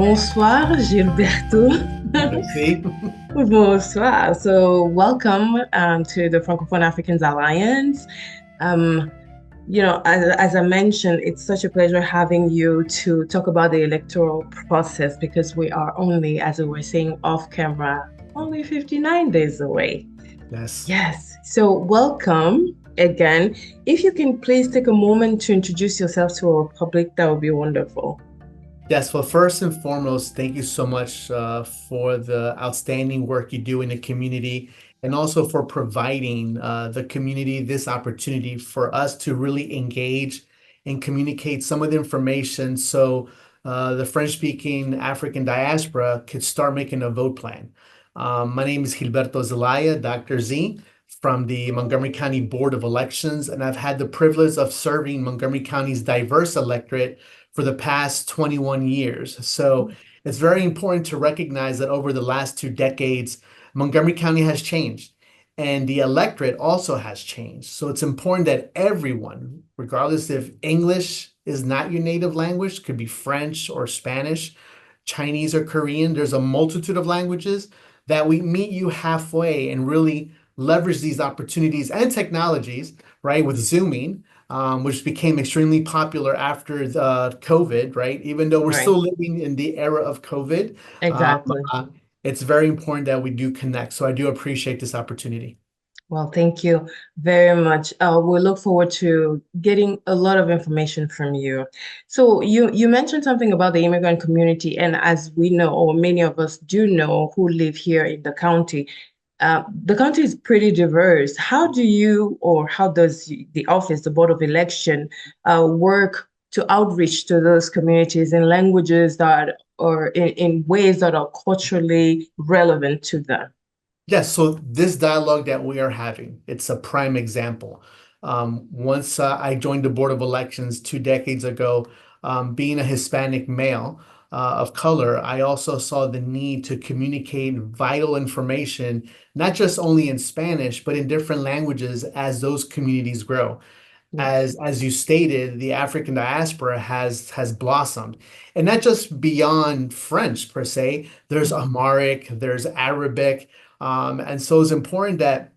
Bonsoir, Gilberto. Merci. Bonsoir. So, welcome to the Francophone Africans Alliance. Um, as I mentioned, it's such a pleasure having you to talk about the electoral process because we are only, as we were saying off camera, only 59 days away. Yes. Yes. So, welcome again. If you can please take a moment to introduce yourself to our public, that would be wonderful. Yes. Well, first and foremost, thank you so much for the outstanding work you do in the community and also for providing the community this opportunity for us to really engage and communicate some of the information so the French-speaking African diaspora could start making a vote plan. My name is Gilberto Zelaya, Dr. Z, from the Montgomery County Board of Elections, and I've had the privilege of serving Montgomery County's diverse electorate for the past 21 years. So it's very important to recognize that over the last 2 decades, Montgomery County has changed and the electorate also has changed. So it's important that everyone, regardless if English is not your native language, could be French or Spanish, Chinese or Korean, there's a multitude of languages, that we meet you halfway and really leverage these opportunities and technologies, right, with Zooming, which became extremely popular after the COVID, right? Even though we're Right. still living in the era of COVID, um, Exactly. uh, it's very important that we do connect. So I do appreciate this opportunity. Well, thank you very much. We look forward to getting a lot of information from you. So you mentioned something about the immigrant community, and as we know, or many of us do know who live here in the county is pretty diverse. How do you, or how does the office, the Board of Election, work to outreach to those communities in languages that, or in ways that are culturally relevant to them? Yes, so this dialogue that we are having, it's a prime example. Once I joined the Board of Elections 2 decades ago, being a Hispanic male of color, I also saw the need to communicate vital information, not just only in Spanish, but in different languages as those communities grow. Yes. As you stated, the African diaspora has blossomed, and not just beyond French per se. There's Amharic, there's Arabic, and so it's important that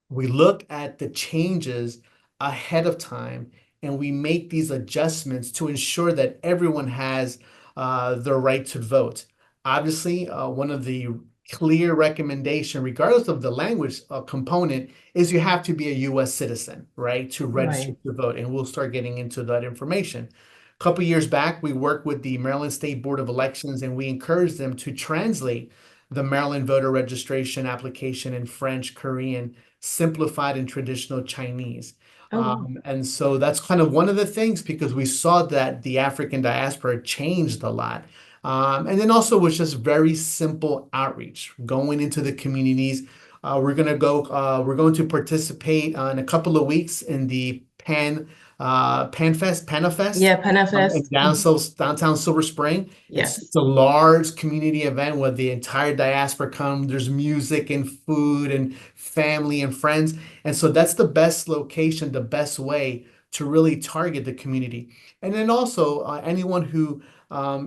we look at the changes ahead of time and we make these adjustments to ensure that everyone has the right to vote. Obviously, one of the clear recommendation, regardless of the language component, is you have to be a U.S. citizen, right, to register Right. to vote. And we'll start getting into that information. A couple years back, we worked with the Maryland State Board of Elections and we encouraged them to translate the Maryland voter registration application in French, Korean, simplified and traditional Chinese. Oh, wow. And so that's kind of one of the things because we saw that the African diaspora changed a lot. And then also was just very simple outreach, going into the communities. We're going to participate in a couple of weeks in the Panafest Yeah, in Panafest. downtown Silver Spring. It's Yes. a large community event where the entire diaspora come. There's music and food and family and friends. And so that's the best location, the best way to really target the community. And then also anyone who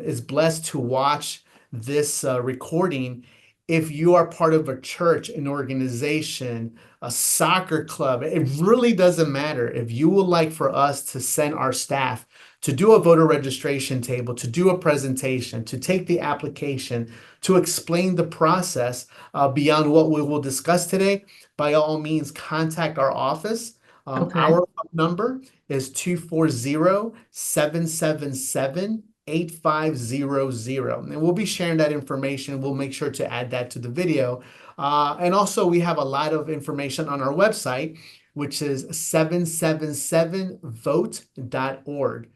is blessed to watch this recording, if you are part of a church, an organization, a soccer club, it really doesn't matter. If you would like for us to send our staff to do a voter registration table, to do a presentation, to take the application, to explain the process beyond what we will discuss today, by all means, contact our office. Okay. Our number is 240-777-8500. And we'll be sharing that information. We'll make sure to add that to the video. And also, we have a lot of information on our website, which is 777vote.org.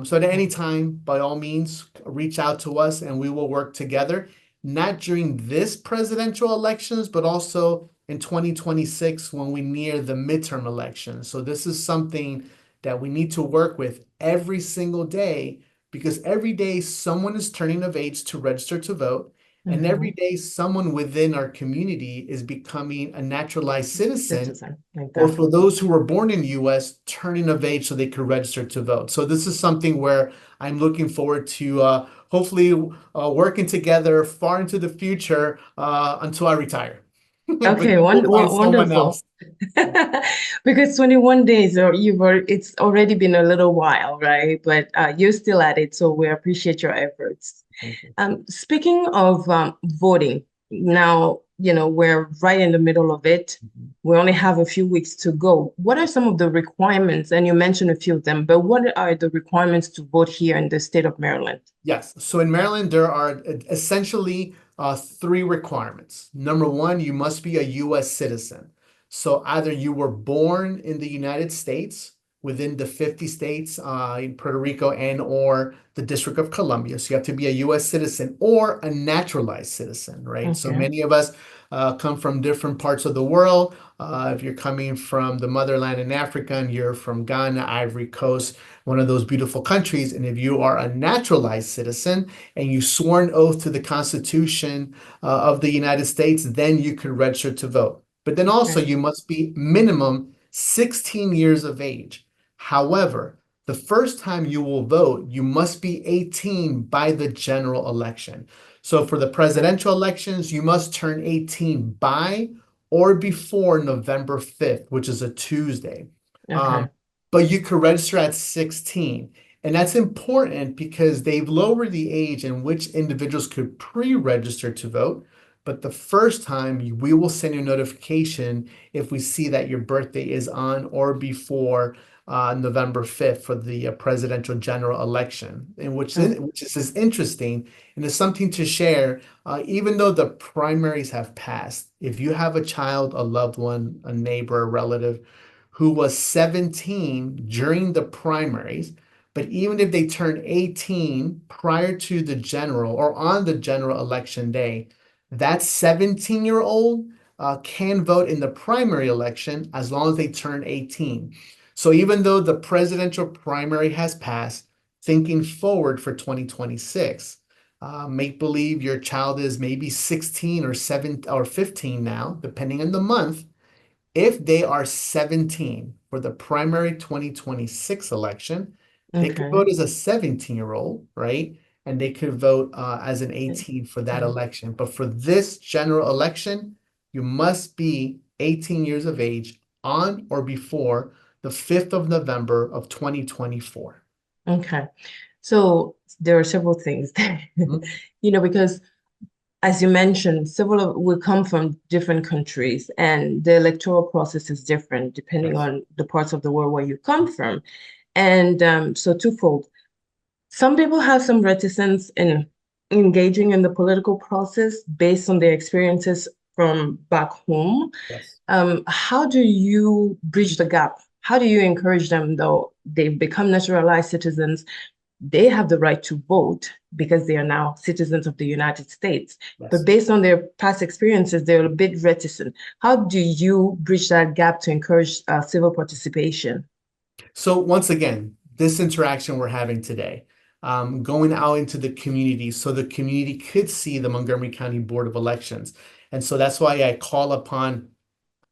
So at any time, by all means, reach out to us and we will work together, not during this presidential elections, but also in 2026 when we near the midterm elections. So this is something that we need to work with every single day because every day someone is turning of age to register to vote. And every Mm-hmm. day, someone within our community is becoming a naturalized citizen, Citizen, or for exactly. those who were born in the US, turning of age so they could register to vote. So this is something where I'm looking forward to hopefully working together far into the future until I retire. But Okay, then we'll find someone wonderful. else. Because 21 days or it's already been a little while, right? But you're still at it, so we appreciate your efforts. Thank you. Speaking of voting, now, we're right in the middle of it. Mhm. We only have a few weeks to go. What are some of the requirements? And you mentioned a few of them, but what are the requirements to vote here in the state of Maryland? Yes. So in Maryland, there are essentially three requirements. Number one, you must be a U.S. citizen. So either you were born in the United States within the 50 states in Puerto Rico and or the District of Columbia. So you have to be a U.S. citizen or a naturalized citizen, right? So Okay, many of us come from different parts of the world. If you're coming from the motherland in Africa and you're from Ghana, Ivory Coast, one of those beautiful countries. And if you are a naturalized citizen and you swore an oath to the Constitution of the United States, then you could register to vote. But then also okay, you must be minimum 16 years of age. However, the first time you will vote, you must be 18 by the general election. So for the presidential elections, you must turn 18 by or before November 5th, which is a Tuesday. okay, Um, but you could register at 16. And that's important because they've lowered the age in which individuals could pre-register to vote. But the first time we will send you a notification if we see that your birthday is on or before November 5th for the presidential general election, and which is interesting and is something to share. Even though the primaries have passed, if you have a child, a loved one, a neighbor, a relative who was 17 during the primaries, but even if they turn 18 prior to the general or on the general election day, that 17-year-old can vote in the primary election as long as they turn 18. So even though the presidential primary has passed, thinking forward for 2026, make believe your child is maybe 16 or 7 or 15 now, depending on the month. If they are 17 for the primary 2026 election, they could okay. vote as a 17-year-old, right? And they could vote as an 18 for that Mm. election. But for this general election, you must be 18 years of age on or before the 5th of November of 2024. Okay. So there are several things there, Mhm. because as you mentioned, several of we come from different countries, and the electoral process is different depending Yes. on the parts of the world where you come from. And so twofold. Some people have some reticence in engaging in the political process based on their experiences from back home. Yes. How do you bridge the gap? How do you encourage them, though they become naturalized citizens? They have the right to vote because they are now citizens of the United States. But Yes. based on their past experiences, they're a bit reticent. How do you bridge that gap to encourage civil participation? So once again, this interaction we're having today, going out into the community so the community could see the Montgomery County Board of Elections. And so that's why I call upon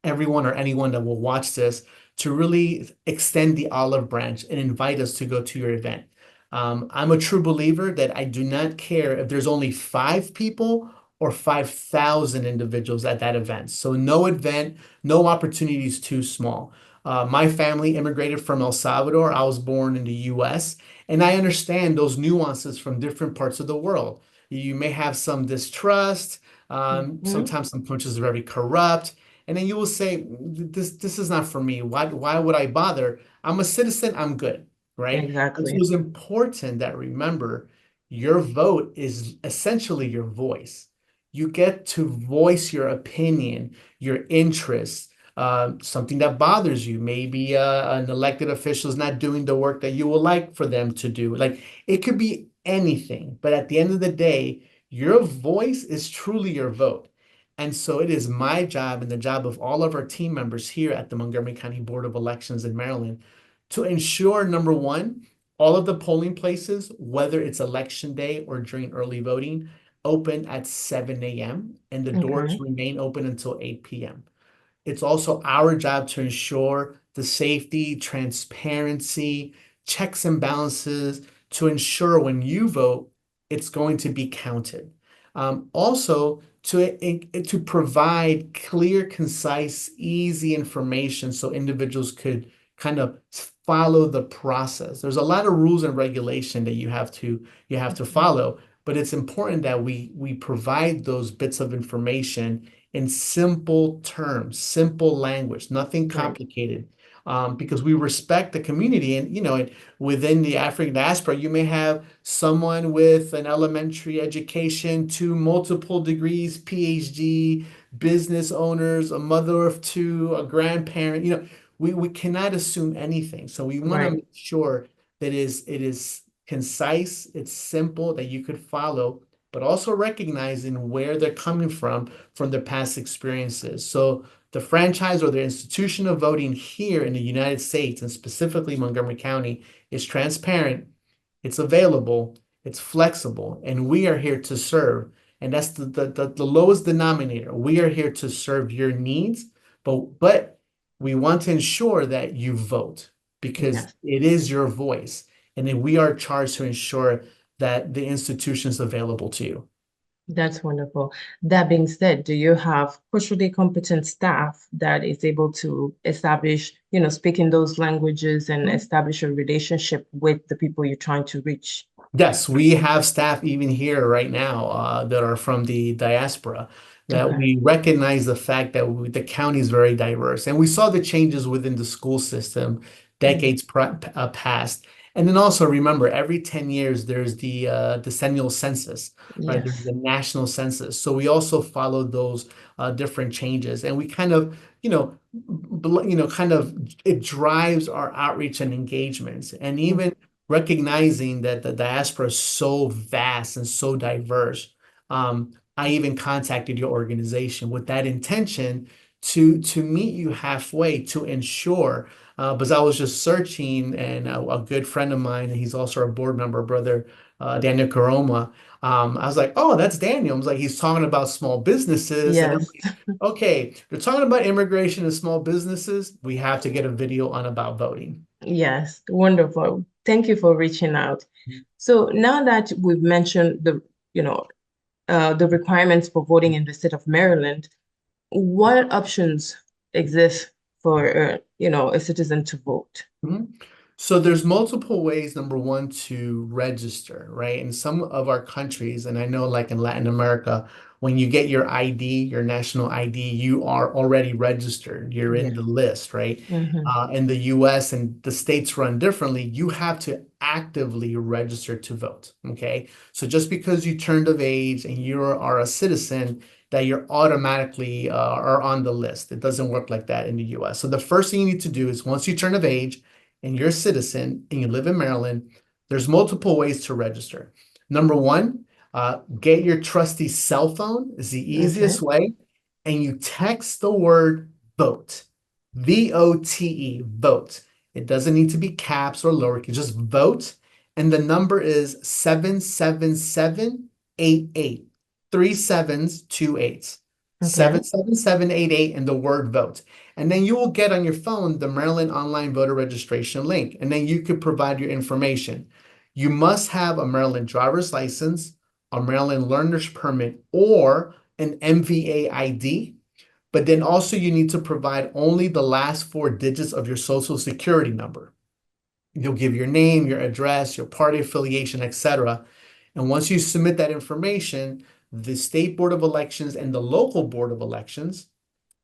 everyone or anyone that will watch this to really extend the olive branch and invite us to go to your event. I'm a true believer that I do not care if there's only 5 people or 5,000 individuals at that event. So no event, no opportunity is too small. My family immigrated from El Salvador. I was born in the US, and I understand those nuances from different parts of the world. You may have some distrust. Mhm. Sometimes some countries are very corrupt. And then you will say, this is not for me. Why would I bother? I'm a citizen, I'm good, right? And so Exactly. it's important that remember your vote is essentially your voice. You get to voice your opinion, your interests, something that bothers you. Maybe an elected official is not doing the work that you would like for them to do. Like it could be anything, but at the end of the day, your voice is truly your vote. And so it is my job and the job of all of our team members here at the Montgomery County Board of Elections in Maryland to ensure, number one, all of the polling places, whether it's election day or during early voting, open at 7 a.m. and the doors Okay. remain open until 8 p.m. It's also our job to ensure the safety, transparency, checks and balances to ensure when you vote, it's going to be counted. Also, to provide clear, concise, easy information so individuals could kind of follow the process. There's a lot of rules and regulation that you have to follow, but it's important that we provide those bits of information in simple terms, simple language, nothing Right. complicated. Because we respect the community, and within the African diaspora, you may have someone with an elementary education to multiple degrees, PhD, business owners, a mother of two, a grandparent. We cannot assume anything. So we want to Right. make sure that it is concise, it's simple, that you could follow, but also recognizing where they're coming from their past experiences. So the franchise or the institution of voting here in the United States, and specifically Montgomery County, is transparent, it's available, it's flexible, and we are here to serve. And that's the lowest denominator. We are here to serve your needs, but we want to ensure that you vote because Yes. it is your voice. And then we are charged to ensure that the institution is available to you. That's wonderful. That being said, do you have culturally competent staff that is able to establish, speak in those languages and establish a relationship with the people you're trying to reach? Yes, we have staff even here right now that are from the diaspora, that Okay. we recognize the fact that the county is very diverse. And we saw the changes within the school system Mm. decades past. And then also remember, every 10 years, there's the decennial census, right? There's Yes. the national census. So we also follow those different changes. And we kind of, kind of, it drives our outreach and engagements. And Mm. even recognizing that the diaspora is so vast and so diverse, I even contacted your organization with that intention to meet you halfway to ensure. Because I was just searching, and a good friend of mine, and he's also a board member, brother Daniel Karoma. I was like, oh, that's Daniel. I was like, he's talking about small businesses, and I'm Yes. like, okay, they're talking about immigration and small businesses. We have to get a video on about voting. Yes. Wonderful. Thank you for reaching out. So now that we've mentioned you know, the requirements for voting in the state of Maryland, what options exist for, a citizen to vote? Mhm. So there's multiple ways, number one, to register, right? In some of our countries, and I know like in Latin America, when you get your ID, your national ID, you are already registered. You're in Yeah. the list, right? Hmm. In the US and the states run differently, you have to actively register to vote, okay? So just because you turned of age and you are a citizen, that you're automatically are on the list. It doesn't work like that in the US. So the first thing you need to do is once you turn of age, and you're a citizen and you live in Maryland, there's multiple ways to register. Number one, get your trusty cell phone is the Okay. easiest way, and you text the word vote, VOTE, vote. It doesn't need to be caps or lowercase, just vote. And the number is 77788, three sevens, two eights. Okay. 77788 and the word vote. And then you will get on your phone the Maryland Online Voter Registration link, and then you could provide your information. You must have a Maryland driver's license, a Maryland learner's permit, or an MVA ID. But then also you need to provide only the last four digits of your social security number. You'll give your name, your address, your party affiliation, etc. And once you submit that information, the State Board of Elections and the local Board of Elections,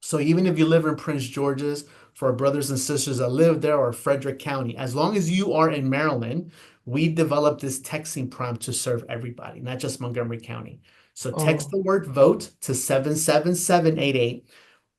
so even if you live in Prince George's, for our brothers and sisters that live there, or Frederick County, as long as you are in Maryland, we developed this texting prompt to serve everybody, not just Montgomery County. So text Oh, the word vote to 77788.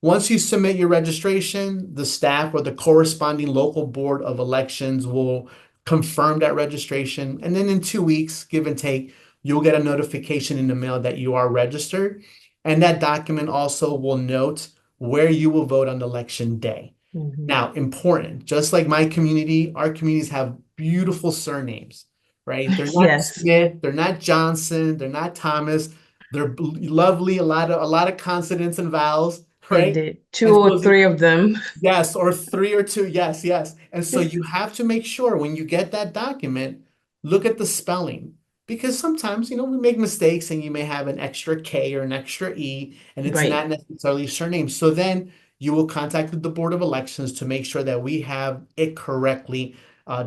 Once you submit your registration, the staff or the corresponding local board of elections will confirm that registration. And then in 2 weeks, give and take, you'll get a notification in the mail that you are registered. And that document also will note where you will vote on election day. mhm. Now, important, just like my community, our communities have beautiful surnames, right? They're not Yes. Smith, they're not Johnson, they're not Thomas. They're lovely, a lot of consonants and vowels, right? Indeed. Two And or so three of them. yes, or three or two. Yes, yes. And so you have to make sure when you get that document, look at the spelling. Because sometimes, we make mistakes and you may have an extra K or an extra E, and it's Right. not necessarily a surname. So then you will contact the Board of Elections to make sure that we have it correctly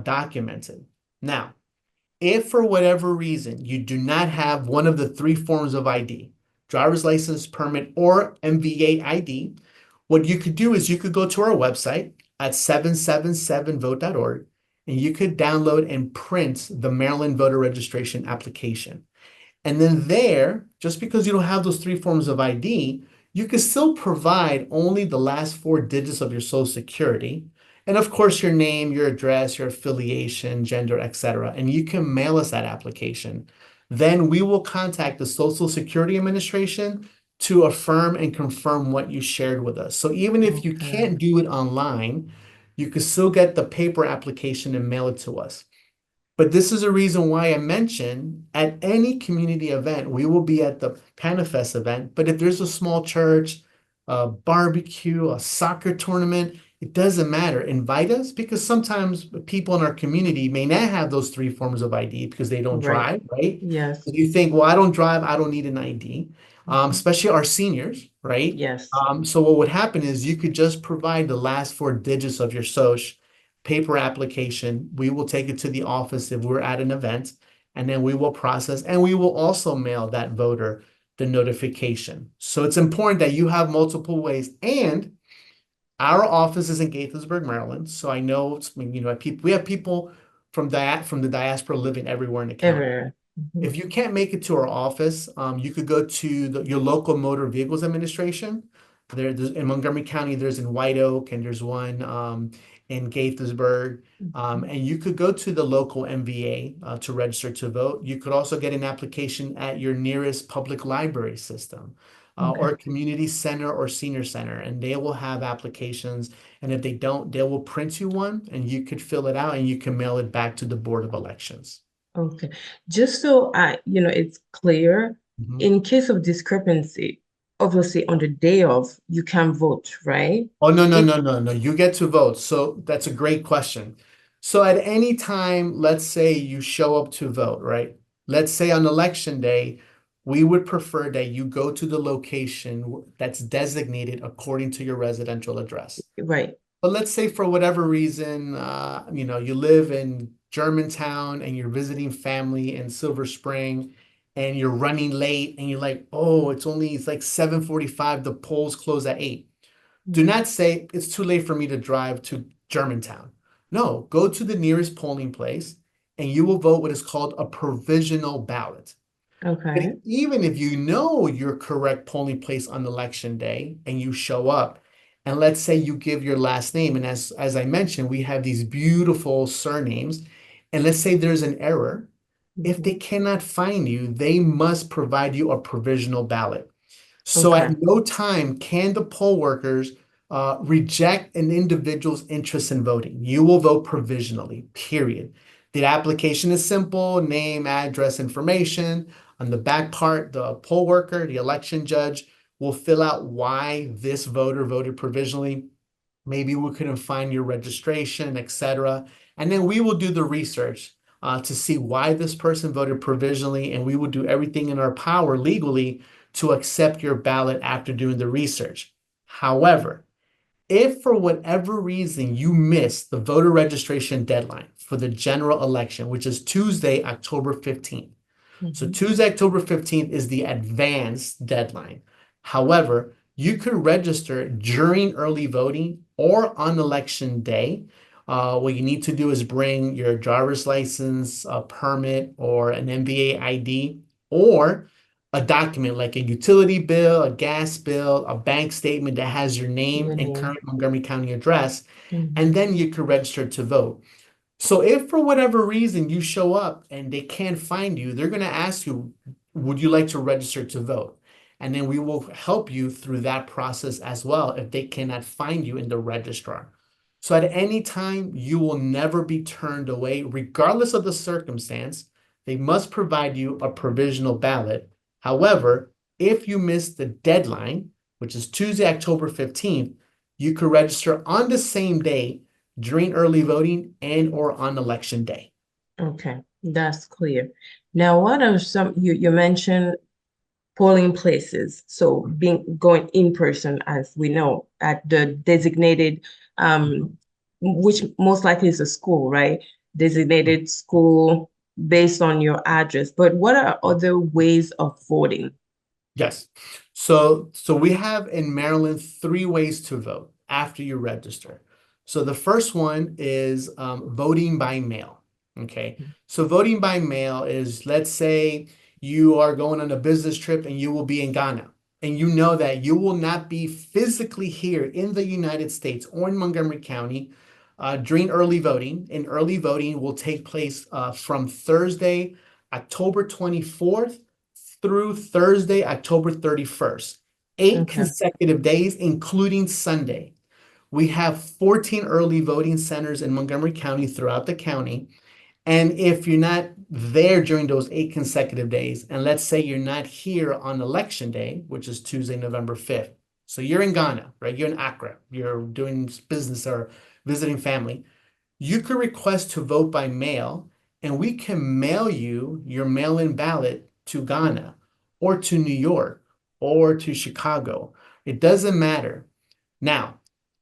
documented. Now, if for whatever reason you do not have one of the three forms of ID, driver's license, permit, or MVA ID, what you could do is you could go to our website at 777vote.org and you could download and print the Maryland voter registration application. And then there, just because you don't have those three forms of ID, you can still provide only the last four digits of your social security. And of course, your name, your address, your affiliation, gender, etc. And you can mail us that application. Then we will contact the Social Security Administration to affirm and confirm what you shared with us. So even if you Okay. can't do it online, you can still get the paper application and mail it to us. But this is a reason why I mentioned at any community event, we will be at the Panafest event. But if there's a small church, a barbecue, a soccer tournament, it doesn't matter. Invite us because sometimes people in our community may not have those three forms of ID because they don't Right. drive, right? Yes. So you think, well, I don't drive, I don't need an ID, Mhm. especially our seniors, right? Yes. So what would happen is you could just provide the last four digits of your social paper application. We will take it to the office if we're at an event, and then we will process and we will also mail that voter the notification. So it's important that you have multiple ways. And our office is in Gaithersburg, Maryland. So I know we have people from the diaspora living everywhere in the county. Ever. Mhm. If you can't make it to our office, you could go to your local Motor Vehicles Administration. There's in Montgomery County, there's in White Oak, and there's one in Gaithersburg. Mhm. And you could go to the local MVA to register to vote. You could also get an application at your nearest public library system or Okay. a community center or senior center, and they will have applications. And if they don't, they will print you one, and you could fill it out and you can mail it back to the Board of Elections. Okay. Just so it's clear, Mhm. in case of discrepancy, obviously on the day of, you can vote, right? Oh, no, no, If no, no, no. You get to vote. So that's a great question. So at any time, let's say you show up to vote, right? Let's say on election day, we would prefer that you go to the location that's designated according to your residential address. right, But let's say for whatever reason, you live in Germantown and you're visiting family in Silver Spring and you're running late and you're like, oh, it's like 7:45, the polls close at 8. Do mm, not say it's too late for me to drive to Germantown. No, go to the nearest polling place and you will vote what is called a provisional ballot. But okay, even if you know your correct polling place on election day and you show up, and let's say you give your last name, and as I mentioned, we have these beautiful surnames, and let's say there's an error. If they mhm, cannot find you, they must provide you a provisional ballot. So okay, at no time can the poll workers reject an individual's interest in voting. You will vote provisionally, period. The application is simple, name, address, information. On the back part, the poll worker, the election judge, will fill out why this voter voted provisionally. Maybe we couldn't find your registration, etc. And then we will do the research to see why this person voted provisionally, and we will do everything in our power legally to accept your ballot after doing the research. However, if for whatever reason you miss the voter registration deadline for the general election, which is Tuesday, October 15th, so mhm, Tuesday, October 15th is the advanced deadline. However, you could register during early voting or on election day. What you need to do is bring your driver's license, a permit, or an MVA ID, or a document like a utility bill, a gas bill, a bank statement that has your name your and name. current Montgomery County address, and Mhm, then you could register to vote. So if for whatever reason you show up and they can't find you, they're going to ask you, would you like to register to vote? And then we will help you through that process as well if they cannot find you in the registrar. So at any time, you will never be turned away, regardless of the circumstance. They must provide you a provisional ballot. However, if you miss the deadline, which is Tuesday, October 15th, you could register on the same day during early voting and or on election day. Okay, that's clear. Now, what are some, you mentioned polling places, so going in person, as we know, at the designated, which most likely is a school, right? Designated school based on your address. But what are other ways of voting? Yes. So we have in Maryland 3 ways to vote after you register. So the first one is voting by mail. Okay. So voting by mail is, let's say you are going on a business trip and you will be in Ghana, and you know that you will not be physically here in the United States or in Montgomery County during early voting. And early voting will take place from Thursday, October 24th through Thursday, October 31st, 8 Okay. consecutive days, including Sunday. We have 14 early voting centers in Montgomery County throughout the county. And if you're not there during those 8 consecutive days, and let's say you're not here on election day, which is Tuesday, November 5th. So you're in Ghana, right? You're in Accra, you're doing business or visiting family. You could request to vote by mail, and we can mail you your mail-in ballot to Ghana or to New York or to Chicago. It doesn't matter. Now,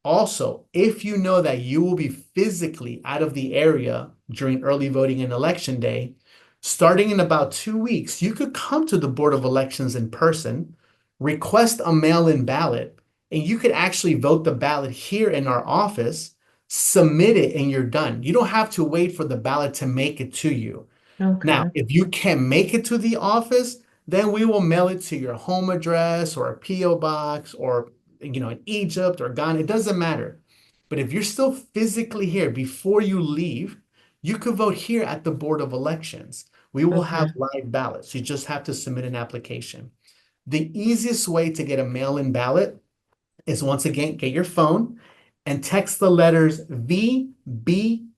also, if you know that you will be physically out of the area during early voting and election day, starting in about 2 weeks, you could come to the Board of Elections in person, request a mail-in ballot, and you could actually vote the ballot here in our office, submit it, and you're done. You don't have to wait for the ballot to make it to you. Now, Okay. if you can't make it to the office, then we will mail it to your home address or a PO box or in Egypt or Ghana. It doesn't matter. But if you're still physically here before you leave, you could vote here at the Board of Elections. We will have Okay. live ballots. You just have to submit an application. The easiest way to get a mail-in ballot is, once again, get your phone and text the letters VBM.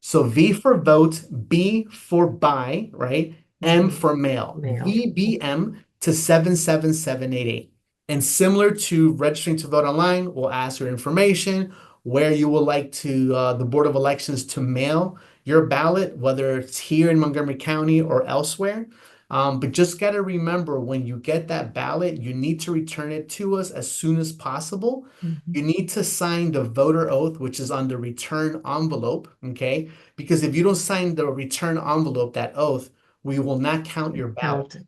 So V for vote, B for buy, right? M for mail. Mail. VBM to 77788. And similar to registering to vote online, we'll ask your information, where you would like to the Board of Elections to mail your ballot, whether it's here in Montgomery County or elsewhere. But just got to remember, when you get that ballot, you need to return it to us as soon as possible. Mhm. You need to sign the voter oath, which is on the return envelope, okay? Because if you don't sign the return envelope, that oath, we will not count your ballot. Count.